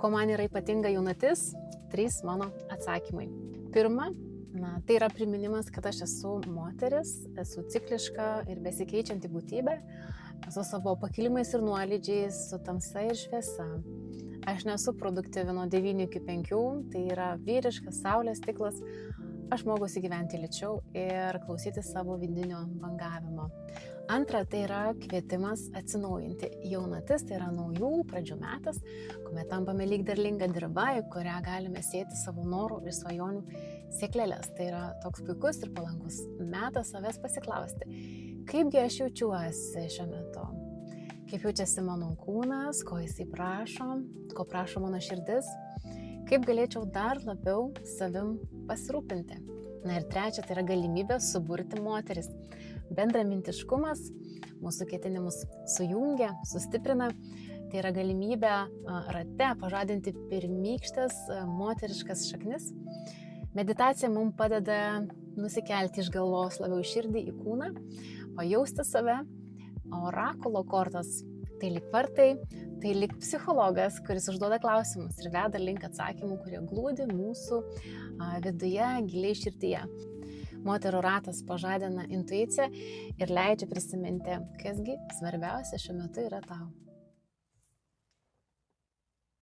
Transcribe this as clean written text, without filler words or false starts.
Ko man yra ypatinga jaunatis? 3 mano atsakymai. Pirma, tai yra priminimas, kad aš esu moteris, esu cikliška ir besikeičianti būtybė, su savo pakilimais ir nuolydžiais, su tamsa ir šviesa. Aš nesu produktyvi nuo 9 iki 5, tai yra vyriškas saulės stiklas. Aš mokuosi gyventi lėčiau ir klausyti savo vidinio bangavimo. Antra, tai yra kvietimas atsinaujinti. Jaunatis tai yra naujų pradžių metas, kuomet tampame lyg derlinga dirva, į kurią galime sėti savo norų ir svajonių sėkleles. Tai yra toks puikus ir palankus metas savęs pasiklausti, kaipgi aš jaučiuosi šiuo metu, kaip jaučiasi mano kūnas, ko jisai prašo, ko prašo mano širdis, kaip galėčiau dar labiau savim pasirūpinti. Na ir trečia, tai yra galimybė suburti moteris. Bendramintiškumas mūsų ketinimus sujungia, sustiprina. Tai yra galimybė rate pažadinti pirmykštės moteriškas šaknis. Meditacija mums padeda nusikelti iš galvos labiau į širdį, į kūną, pajausti save. Orakulo kortos tai lyg vartai, tai lyg psichologas, kuris užduoda klausimus ir veda link atsakymų, kurie glūdi mūsų viduje, giliai širdyje. Moterų ratas pažadina intuiciją ir leidžia prisiminti, kasgi svarbiausia šiuo metu yra tau.